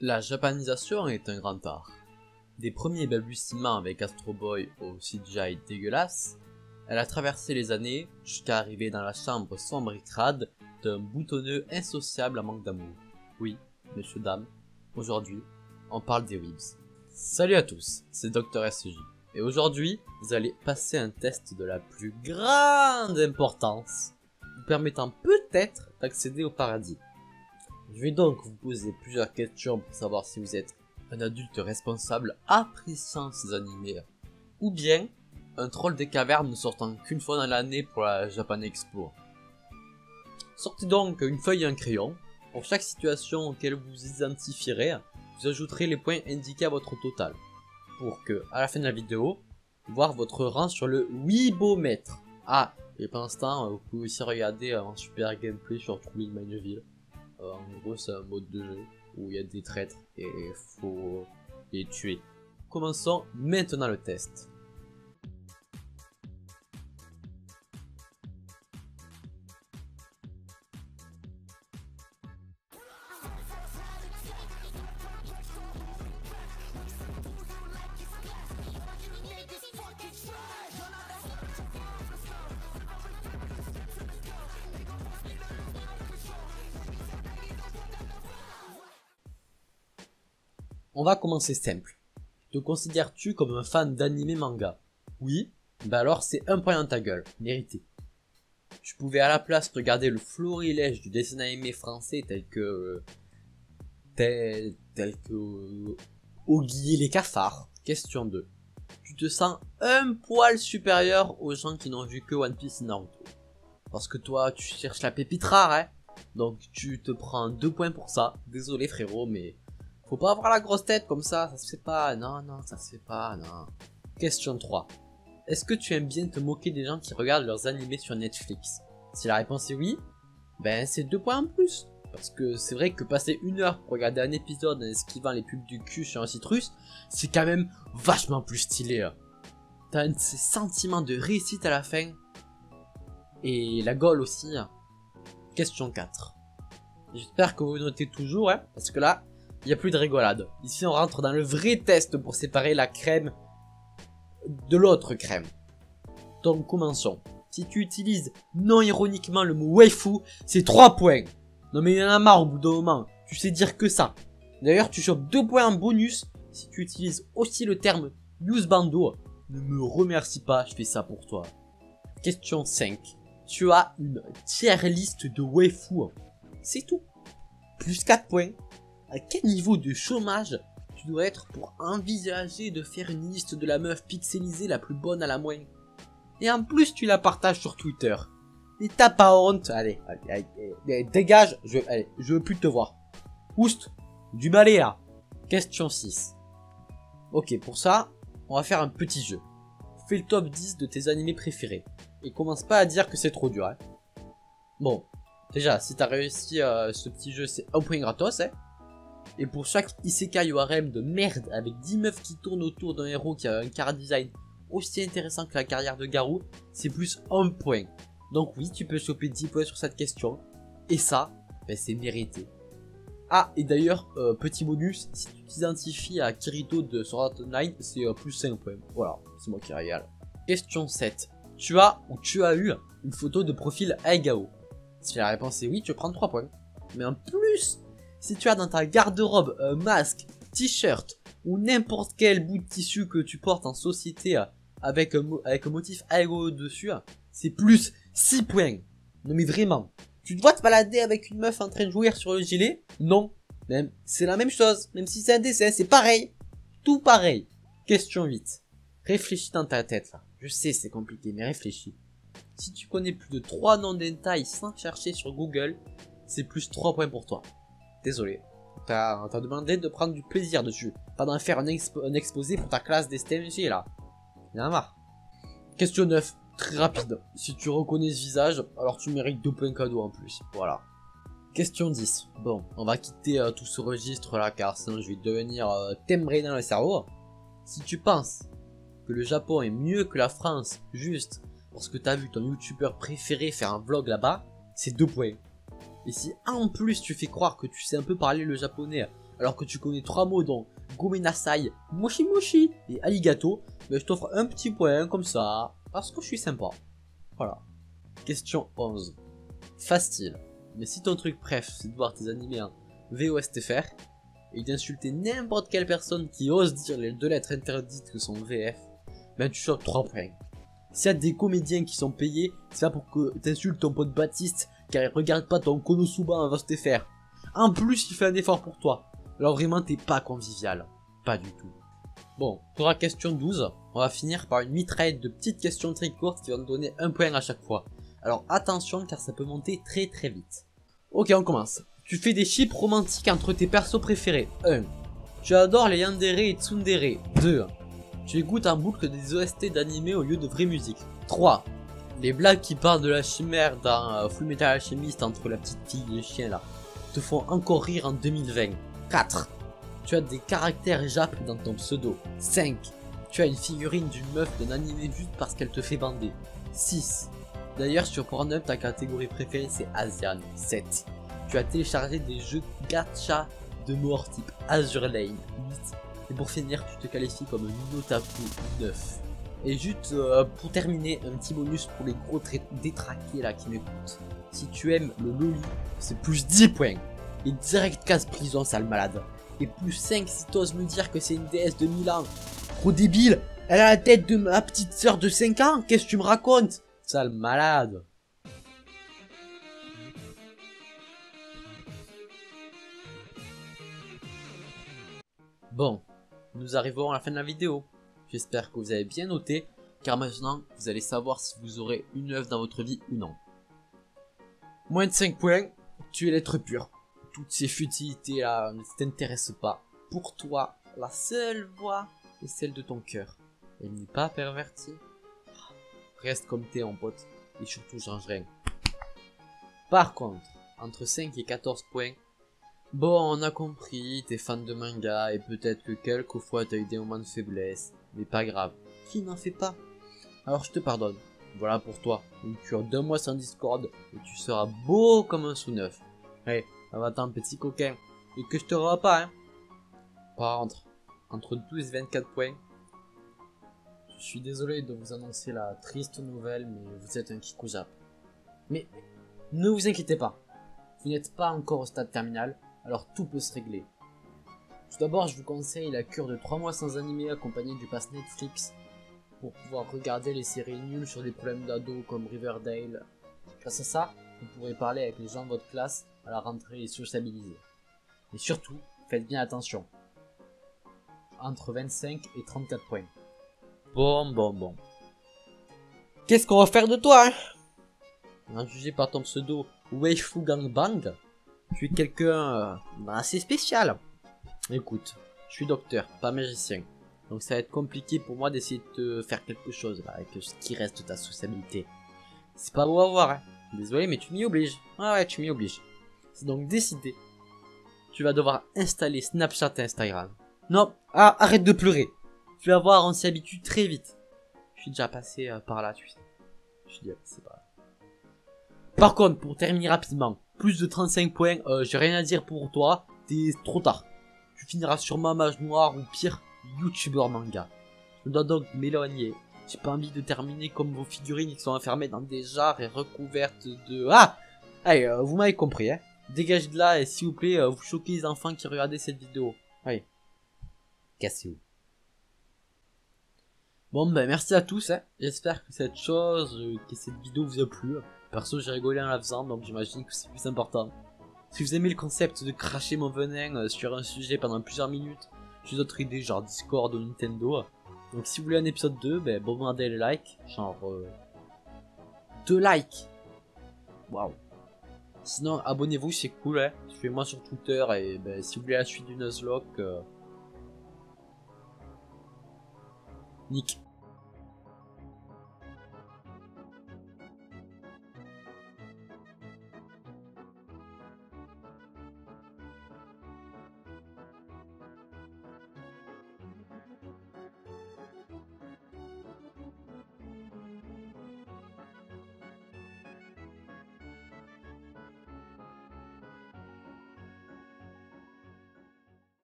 La japanisation est un grand art. Des premiers balbutiements avec Astro Boy au CGI dégueulasse, elle a traversé les années jusqu'à arriver dans la chambre sombre et crade d'un boutonneux insociable à manque d'amour. Oui, messieurs dames, aujourd'hui, on parle des weebs. Salut à tous, c'est Dr SJ, et aujourd'hui, vous allez passer un test de la plus grande importance, vous permettant peut-être d'accéder au paradis. Je vais donc vous poser plusieurs questions pour savoir si vous êtes un adulte responsable appréciant ces animés, ou bien un troll des cavernes ne sortant qu'une fois dans l'année pour la Japan Expo. Sortez donc une feuille et un crayon. Pour chaque situation auquel vous identifierez, vous ajouterez les points indiqués à votre total, pour que, à la fin de la vidéo, voir votre rang sur le Weebomètre. Ah, et pendant ce temps, vous pouvez aussi regarder un super gameplay sur Trolling Mineville. En gros, c'est un mode de jeu où il y a des traîtres et il faut les tuer. Commençons maintenant le test. On va commencer simple. Te considères-tu comme un fan d'anime manga? Oui? Bah alors c'est un point dans ta gueule, mérité. Tu pouvais à la place regarder le florilège du dessin animé français tel que Oggy et les cafards. Question 2. Tu te sens un poil supérieur aux gens qui n'ont vu que One Piece et Naruto. Parce que toi tu cherches la pépite rare, hein. Donc tu te prends 2 points pour ça. Désolé frérot, mais faut pas avoir la grosse tête comme ça se fait pas, non, ça se fait pas, non. Question 3. Est-ce que tu aimes bien te moquer des gens qui regardent leurs animés sur Netflix? Si la réponse est oui, ben c'est 2 points en plus. Parce que c'est vrai que passer 1 heure pour regarder un épisode en esquivant les pubs du cul sur un site russe, c'est quand même vachement plus stylé. T'as un de ces sentiments de réussite à la fin. Et la gaule aussi. Question 4. J'espère que vous notez toujours, hein, parce que là, il n'y a plus de rigolade. Ici, on rentre dans le vrai test pour séparer la crème de l'autre crème. Donc, commençons. Si tu utilises non ironiquement le mot waifu, c'est 3 points. Non mais il y en a marre au bout d'un moment. Tu sais dire que ça. D'ailleurs, tu chopes 2 points en bonus si tu utilises aussi le terme Yusbando. Ne me remercie pas, je fais ça pour toi. Question 5. Tu as une tier list de waifu. C'est tout. Plus 4 points. À quel niveau de chômage tu dois être pour envisager de faire une liste de la meuf pixelisée la plus bonne à la moins? Et en plus tu la partages sur Twitter. Et t'as pas honte? Allez, dégage, je veux plus te voir. Oust, du balai là. Question 6. Ok, pour ça, on va faire un petit jeu. Fais le top 10 de tes animés préférés. Et commence pas à dire que c'est trop dur, hein. Bon, déjà, si t'as réussi ce petit jeu, c'est un point gratos, hein. Et pour chaque isekai ORM de merde avec 10 meufs qui tournent autour d'un héros qui a un chara design aussi intéressant que la carrière de Garou, c'est plus 1 point. Donc oui, tu peux choper 10 points sur cette question. Et ça, ben c'est mérité. Ah, et d'ailleurs, petit bonus, si tu t'identifies à Kirito de Sword Art Online, c'est plus 5 points. Voilà, c'est moi qui régale. Question 7. Tu as ou tu as eu une photo de profil Aigao? Si la réponse est oui, tu prends 3 points. Mais en plus, si tu as dans ta garde-robe un masque, t-shirt ou n'importe quel bout de tissu que tu portes en société avec un motif aéro dessus, c'est plus 6 points. Non mais vraiment, tu dois te balader avec une meuf en train de jouer sur le gilet? Non, même c'est la même chose, même si c'est un dessin, c'est pareil. Tout pareil. Question 8. Réfléchis dans ta tête là. Je sais c'est compliqué mais réfléchis. Si tu connais plus de 3 noms d'hentai sans chercher sur Google, c'est plus 3 points pour toi. Désolé, t'as demandé de prendre du plaisir dessus, pas d'en faire un exposé pour ta classe d'STMG là. Y'en a marre. Question 9, très rapide. Si tu reconnais ce visage, alors tu mérites 2 points cadeaux en plus. Voilà. Question 10. Bon, on va quitter tout ce registre là car sinon je vais devenir timbré dans le cerveau. Si tu penses que le Japon est mieux que la France juste parce que t'as vu ton youtubeur préféré faire un vlog là-bas, c'est 2 points. Et si en plus tu fais croire que tu sais un peu parler le japonais alors que tu connais 3 mots dont Gomenasai, Moshi Moshi et Aligato, ben je t'offre un petit point comme ça, parce que je suis sympa. Voilà. Question 11. Facile. Mais si ton truc préf c'est de voir tes animés en VOSTFR et d'insulter n'importe quelle personne qui ose dire les 2 lettres interdites que sont VF, ben tu chopes 3 points. S'il y a des comédiens qui sont payés, c'est pas pour que t'insultes ton pote Baptiste car il regarde pas ton Konosuba en VOSTFR. En plus il fait un effort pour toi. Alors vraiment t'es pas convivial. Pas du tout. Bon, pour la question 12, on va finir par une mitraille de petites questions très courtes qui vont te donner un point à chaque fois. Alors attention car ça peut monter très très vite. Ok, on commence. Tu fais des chips romantiques entre tes persos préférés. 1. Tu adores les yandere et tsundere. 2. Tu écoutes en boucle des OST d'animé au lieu de vraie musique. 3. Les blagues qui parlent de la chimère dans Fullmetal Alchemist entre la petite fille et le chien là te font encore rire en 2020. 4. Tu as des caractères Jap dans ton pseudo. 5. Tu as une figurine d'une meuf d'un animé juste parce qu'elle te fait bander. 6. D'ailleurs sur Pornhub ta catégorie préférée c'est Asian. 7. Tu as téléchargé des jeux gacha de mort type Azure Lane. 8. Et pour finir tu te qualifies comme un otaku. 9. Et juste pour terminer, un petit bonus pour les gros détraqués là qui m'écoutent. Si tu aimes le loli, c'est plus 10 points. Et direct casse prison sale malade. Et plus 5 si t'oses me dire que c'est une déesse de 1000 ans. Gros débile, elle a la tête de ma petite sœur de 5 ans, qu'est-ce que tu me racontes? Sale malade. Bon, nous arrivons à la fin de la vidéo. J'espère que vous avez bien noté, car maintenant vous allez savoir si vous aurez une œuvre dans votre vie ou non. Moins de 5 points, tu es l'être pur. Toutes ces futilités là ne t'intéressent pas. Pour toi, la seule voix est celle de ton cœur. Elle n'est pas pervertie. Reste comme t'es mon pote, et surtout change rien. Par contre, entre 5 et 14 points, bon on a compris, t'es fan de manga et peut-être que quelquefois t'as eu des moments de faiblesse, mais pas grave, qui n'en fait pas? Alors je te pardonne, voilà pour toi, une cure d'1 mois sans Discord et tu seras beau comme un sous-neuf. Allez, va-t'en petit coquin, et que je te revois pas hein. Par contre, entre 12 et 24 points, je suis désolé de vous annoncer la triste nouvelle, mais vous êtes un Kikuzap. Mais ne vous inquiétez pas, vous n'êtes pas encore au stade terminal, alors tout peut se régler. Tout d'abord, je vous conseille la cure de 3 mois sans animé accompagnée du pass Netflix pour pouvoir regarder les séries nulles sur des problèmes d'ado comme Riverdale. Grâce à ça, vous pourrez parler avec les gens de votre classe à la rentrée et sociabiliser. Et surtout, faites bien attention. Entre 25 et 34 points. Bon. Qu'est-ce qu'on va faire de toi hein? Jugé par ton pseudo Waifu Gangbang, tu es quelqu'un assez spécial. Écoute, je suis docteur, pas magicien. Donc ça va être compliqué pour moi d'essayer de te faire quelque chose là, avec ce qui reste de ta sociabilité. C'est pas beau à voir hein. Désolé mais tu m'y obliges. Ouais, tu m'y obliges. C'est donc décidé. Tu vas devoir installer Snapchat et Instagram. Non, arrête de pleurer. Tu vas voir, on s'y habitue très vite. Je suis déjà passé par là, tu sais. Je suis déjà passé par là. Par contre, pour terminer rapidement, plus de 35 points, j'ai rien à dire pour toi, t'es trop tard. Tu finiras sur ma mage noire ou pire, youtubeur manga. Je dois donc m'éloigner. J'ai pas envie de terminer comme vos figurines qui sont enfermées dans des jarres et recouvertes de... Ah! Allez, vous m'avez compris, hein. Dégagez de là et s'il vous plaît, vous choquez les enfants qui regardaient cette vidéo. Allez. Cassez-vous. Bon ben merci à tous hein. J'espère que cette vidéo vous a plu. Perso j'ai rigolé en la faisant donc j'imagine que c'est plus important. Si vous aimez le concept de cracher mon venin sur un sujet pendant plusieurs minutes, j'ai d'autres idées genre Discord ou Nintendo. Donc si vous voulez un épisode 2, ben bombardez les likes, genre 2 likes. Waouh. Sinon abonnez-vous, c'est cool hein. Suivez-moi sur Twitter et ben, si vous voulez la suite du Nuzlocke, Nick.